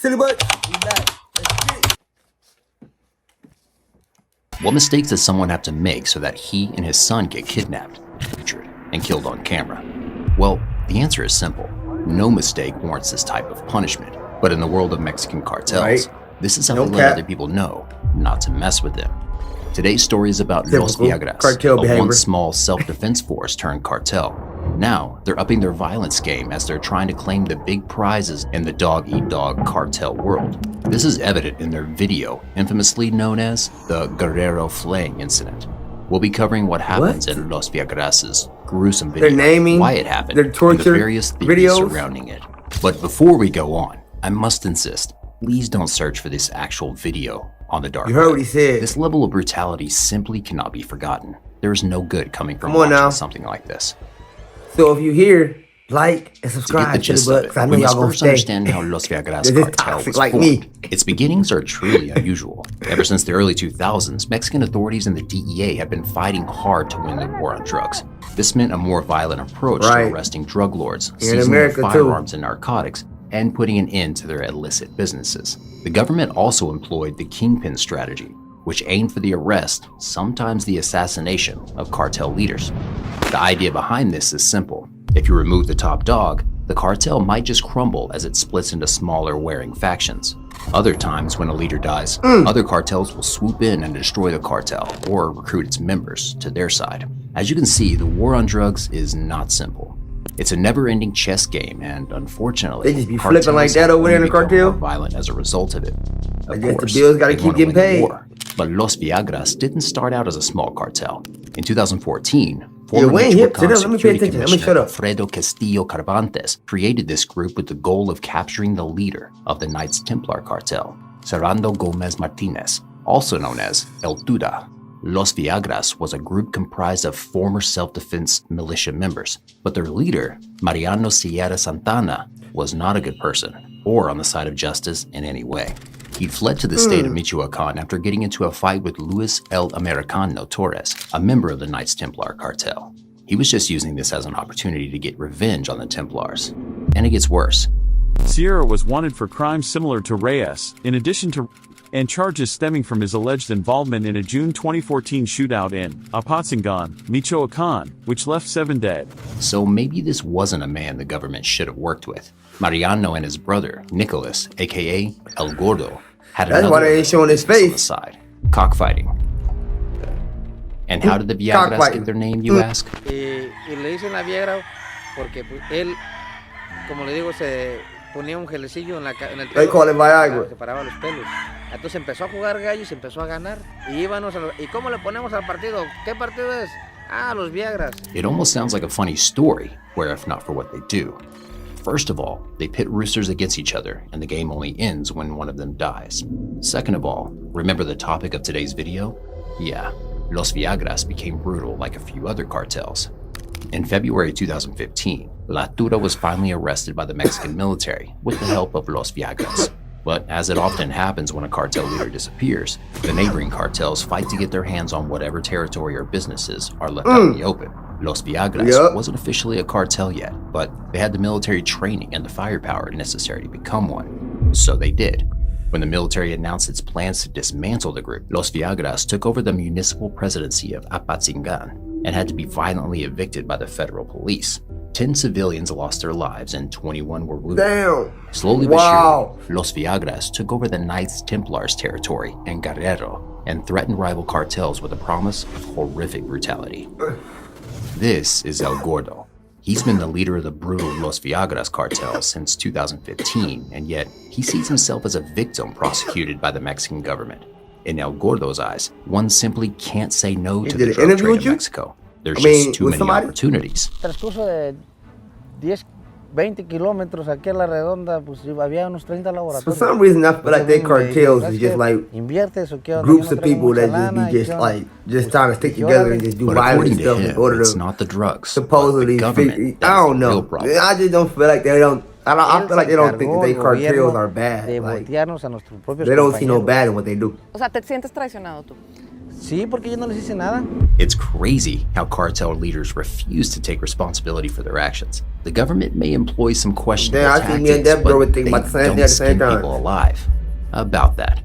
Silly butt, we back. Let's get it. What mistakes does someone have to make so that he and his son get kidnapped, tortured, and killed on camera? Well, the answer is simple. No mistake warrants this type of punishment. But in the world of Mexican cartels, this is how they let other people know not to mess with them. Today's story is about Los Viagras, a once small self-defense force turned cartel. Now, they're upping their violence game as they're trying to claim the big prizes in the dog-eat-dog cartel world. This is evident in their video, infamously known as the Guerrero Flaying Incident. We'll be covering what happens in Los Viagras' gruesome video, why it happened, and the various theories surrounding it. But before we go on, I must insist, please don't search for this actual video on the dark web. You heard what he said. This level of brutality simply cannot be forgotten. There is no good coming from watching something like this. So if you hear, like and subscribe to the book, I know y'all gonna understand how Los Viagras cartel was formed. Its beginnings are truly unusual. Ever since the early 2000s, Mexican authorities and the DEA have been fighting hard to win the war on drugs. This meant a more violent approach to arresting drug lords, seizing their firearms and narcotics, and putting an end to their illicit businesses. The government also employed the kingpin strategy, which aimed for the arrest, sometimes the assassination, of cartel leaders. The idea behind this is simple. If you remove the top dog, the cartel might just crumble as it splits into smaller warring factions. Other times when a leader dies, other cartels will swoop in and destroy the cartel or recruit its members to their side. As you can see, the war on drugs is not simple. It's a never-ending chess game, and unfortunately, they just be flipping like that over there in the cartel. Violent as a result of it. I guess the bills gotta keep getting paid. But Los Viagras didn't start out as a small cartel. In 2014, former Michoacan Security Commissioner Alfredo Castillo Carvantes created this group with the goal of capturing the leader of the Knights Templar cartel, Serrando Gomez Martinez, also known as El Tuda. Los Viagras was a group comprised of former self-defense militia members, but their leader, Mariano Sierra Santana, was not a good person or on the side of justice in any way. He'd fled to the state of Michoacan after getting into a fight with Luis El Americano Torres, a member of the Knights Templar cartel. He was just using this as an opportunity to get revenge on the Templars. And it gets worse. Sierra was wanted for crimes similar to Reyes, in addition to charges stemming from his alleged involvement in a June 2014 shootout in Apatzingan, Michoacan, which left 7 dead. So maybe this wasn't a man the government should have worked with. Mariano and his brother, Nicholas, aka El Gordo, had another on the side, cockfighting. And how did the Viagras get their name, you ask? Y le dicen la Viagra porque él, como le digo, se ponía un gelecillo en el pelo, se paraba los pelos. Entonces empezó a jugar gallo y se empezó a ganar. Y íbamos ¿y cómo le ponemos al partido? ¿Qué partido es? Ah, los Viagras. It almost sounds like a funny story, where if not for what they do. First of all, they pit roosters against each other, and the game only ends when one of them dies. Second of all, remember the topic of today's video? Yeah, Los Viagras became brutal like a few other cartels. In February 2015, La Tura was finally arrested by the Mexican military with the help of Los Viagras. But as it often happens when a cartel leader disappears, the neighboring cartels fight to get their hands on whatever territory or businesses are left out in the open. Los Viagras wasn't officially a cartel yet, but they had the military training and the firepower necessary to become one. So they did. When the military announced its plans to dismantle the group, Los Viagras took over the municipal presidency of Apatzingan and had to be violently evicted by the federal police. 10 civilians lost their lives and 21 were wounded. Slowly but surely, Los Viagras took over the Knights Templars territory in Guerrero and threatened rival cartels with a promise of horrific brutality. This is El Gordo. He's been the leader of the brutal Los Viagras cartel since 2015, and yet he sees himself as a victim prosecuted by the Mexican government. In El Gordo's eyes, one simply can't say no to the drug trade in Mexico. There's just too many opportunities. Transcurso de 10, 20 kilómetros aquí a la redonda, pues había unos 30 laboratorios. For some reason, I feel like they cartels is just like groups of people that just be just trying to stick together and just do violent stuff in order to. It's not the drugs. Supposedly, I don't know. I just don't feel like they don't. I feel like they don't think that they cartels are bad. Like, they don't see no bad in what they do. O sea, ¿te sientes traicionado tú? Sí, porque yo no les hice nada. It's crazy how cartel leaders refuse to take responsibility for their actions. The government may employ some questionable tactics, but they don't skin people alive. About that.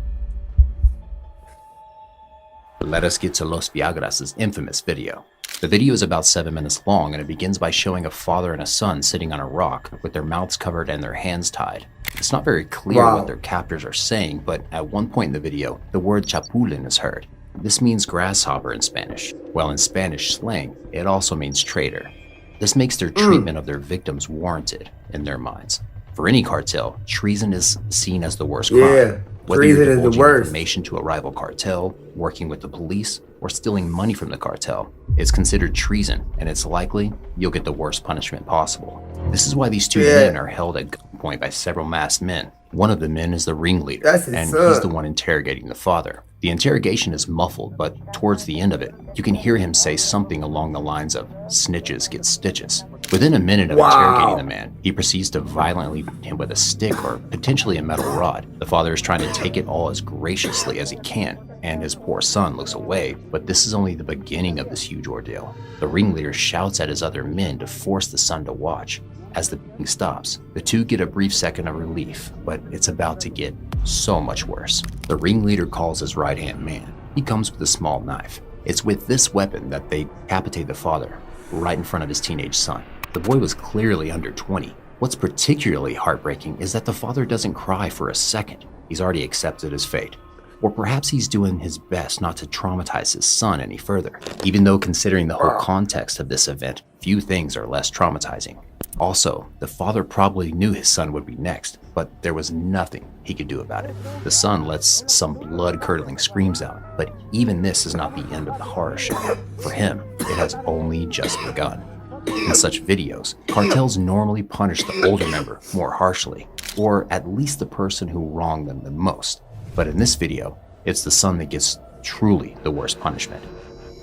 But let us get to Los Viagras' infamous video. The video is about 7 minutes long, and it begins by showing a father and a son sitting on a rock with their mouths covered and their hands tied. It's not very clear what their captors are saying, but at one point in the video, the word chapulín is heard. This means grasshopper in Spanish. Well, in Spanish slang, it also means traitor. This makes their treatment of their victims warranted in their minds. For any cartel, treason is seen as the worst crime. Whether you're divulging information to a rival cartel, working with the police, or stealing money from the cartel, it's considered treason, and it's likely you'll get the worst punishment possible. This is why these two men are held at gunpoint by several masked men. One of the men is the ringleader, and he's the one interrogating the father. The interrogation is muffled, but towards the end of it, you can hear him say something along the lines of, "Snitches get stitches." Within a minute of interrogating the man, he proceeds to violently beat him with a stick or potentially a metal rod. The father is trying to take it all as graciously as he can, and his poor son looks away, but this is only the beginning of this huge ordeal. The ringleader shouts at his other men to force the son to watch. As the beating stops, the two get a brief second of relief, but it's about to get so much worse. The ringleader calls his right-hand man. He comes with a small knife. It's with this weapon that they decapitate the father, right in front of his teenage son. The boy was clearly under 20. What's particularly heartbreaking is that the father doesn't cry for a second. He's already accepted his fate. Or perhaps he's doing his best not to traumatize his son any further. Even though considering the whole context of this event, few things are less traumatizing. Also, the father probably knew his son would be next, but there was nothing he could do about it. The son lets some blood-curdling screams out, but even this is not the end of the horror show. For him, it has only just begun. In such videos, cartels normally punish the older member more harshly, or at least the person who wronged them the most. But in this video, it's the son that gets truly the worst punishment.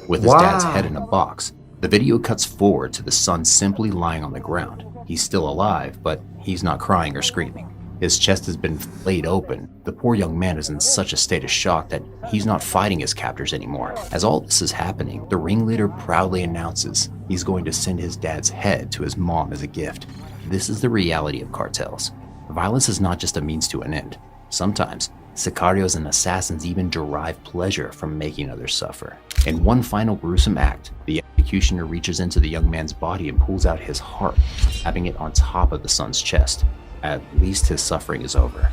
With his dad's head in a box, the video cuts forward to the son simply lying on the ground. He's still alive, but he's not crying or screaming. His chest has been flayed open. The poor young man is in such a state of shock that he's not fighting his captors anymore. As all this is happening, the ringleader proudly announces he's going to send his dad's head to his mom as a gift. This is the reality of cartels. Violence is not just a means to an end. Sometimes, sicarios and assassins even derive pleasure from making others suffer. In one final gruesome act, the executioner reaches into the young man's body and pulls out his heart, having it on top of the son's chest. At least his suffering is over.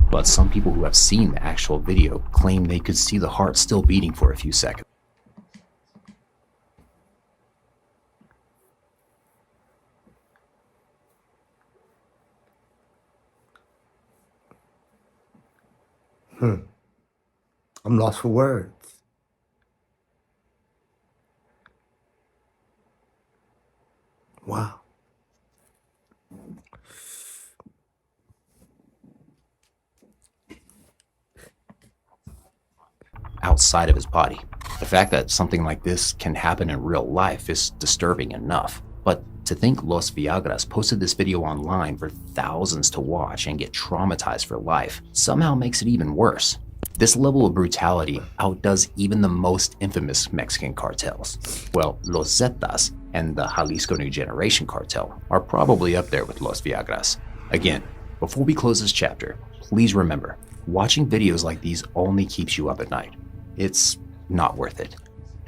But some people who have seen the actual video claim they could see the heart still beating for a few seconds. I'm lost for words. Wow. Outside of his body. The fact that something like this can happen in real life is disturbing enough. But to think Los Viagras posted this video online for thousands to watch and get traumatized for life somehow makes it even worse. This level of brutality outdoes even the most infamous Mexican cartels. Well, Los Zetas and the Jalisco New Generation cartel are probably up there with Los Viagras. Again, before we close this chapter, please remember, watching videos like these only keeps you up at night. It's not worth it.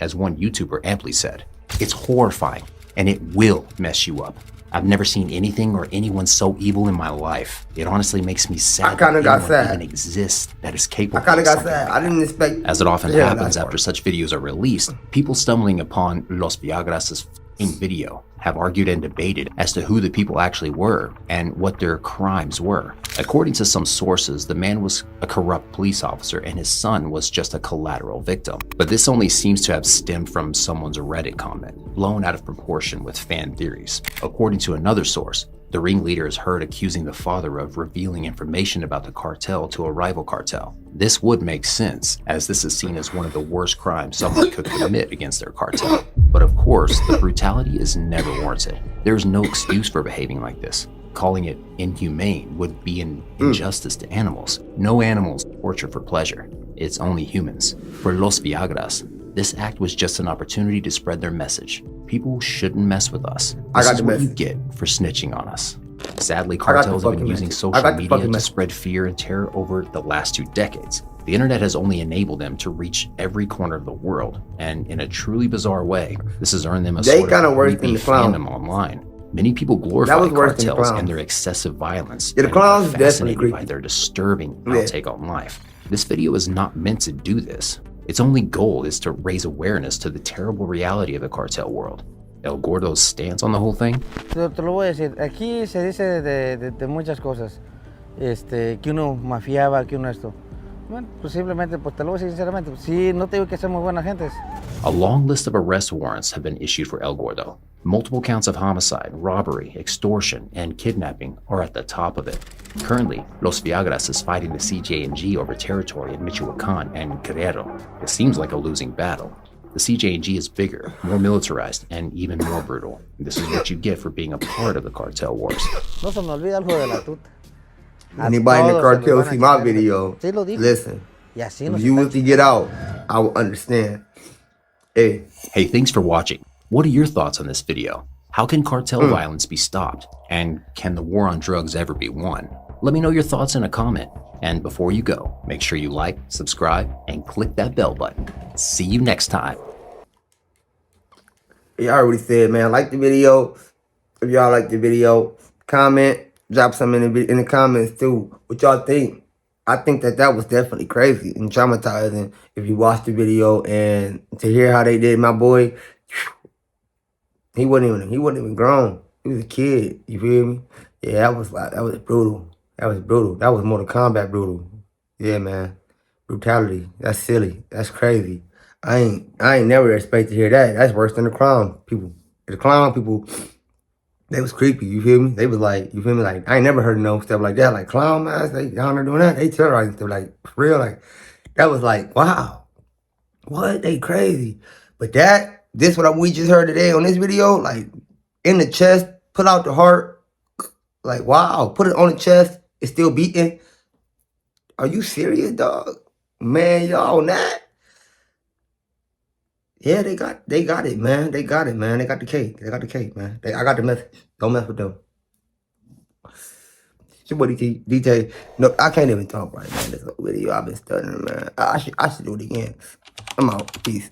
As one YouTuber amply said, it's horrifying and it will mess you up. I've never seen anything or anyone so evil in my life. It honestly makes me sad that anyone even exists that is capable of something like that. I didn't expect. As it often happens after such videos are released, people stumbling upon Los Viagras' video have argued and debated as to who the people actually were and what their crimes were. According to some sources, the man was a corrupt police officer and his son was just a collateral victim. But this only seems to have stemmed from someone's Reddit comment, blown out of proportion with fan theories. According to another source, the ringleader is heard accusing the father of revealing information about the cartel to a rival cartel. This would make sense, as this is seen as one of the worst crimes someone could commit against their cartel. But of course, the brutality is never warranted. There is no excuse for behaving like this. Calling it inhumane would be an injustice to animals. No animals torture for pleasure. it's only humans. For Los Viagras, this act was just an opportunity to spread their message. People shouldn't mess with us. This is what you get for snitching on us. Sadly, cartels have been using social media to spread fear and terror over the last 2 decades. The internet has only enabled them to reach every corner of the world, and in a truly bizarre way, this has earned them a sort of creepy fandom online. Many people glorify cartels and their excessive violence, and are fascinated by their disturbing outtake on life. This video is not meant to do this. Its only goal is to raise awareness to the terrible reality of the cartel world. El Gordo's stance on the whole thing? Te lo voy a decir, aquí se dice de muchas cosas, que uno mafiaba, que uno esto. Bueno, pues simplemente, pues te lo voy a decir sinceramente, sí, no te digo que seamos buenas gentes. A long list of arrest warrants have been issued for El Gordo. Multiple counts of homicide, robbery, extortion, and kidnapping are at the top of it. Currently, Los Viagras is fighting the CJ&G over territory in Michoacán and Guerrero. It seems like a losing battle. The CJ&G is bigger, more militarized, and even more brutal. This is what you get for being a part of the cartel wars. No se me olvida algo de la tuta. Anybody in the cartel see my video, listen, if you was to get out, I would understand. Hey, thanks for watching. What are your thoughts on this video? How can cartel violence be stopped? And can the war on drugs ever be won? Let me know your thoughts in a comment. And before you go, make sure you like, subscribe, and click that bell button. See you next time. Yeah, I already said, man, like the video. If y'all like the video, comment, drop some in the comments too. What y'all think? I think that was definitely crazy and traumatizing if you watch the video, and to hear how they did my boy, he wasn't even grown. He was a kid. You feel me? Yeah, that was brutal. That was brutal. That was Mortal Kombat brutal. Yeah, man. Brutality. That's silly. That's crazy. I ain't never expect to hear that. That's worse than the clown people. The clown people, they was creepy, you feel me? They was like, you feel me? Like, I ain't never heard no stuff like that. Like, clown masks, they down there doing that. They terrorizing stuff, like, for real. Like, that was like, wow. What? They crazy. But this what we just heard today on this video, like, in the chest, pull out the heart. Like, wow. Put it on the chest. It's still beating. Are you serious, dog? Man, y'all on that? Yeah, they got it, man. They got it, man. They got the cake. They got the cake, man. I got the message. Don't mess with them. It's your buddy DtaeNoDinero. No, I can't even talk right now. This video, I've been studying, man. I should do it again. I'm out. Peace.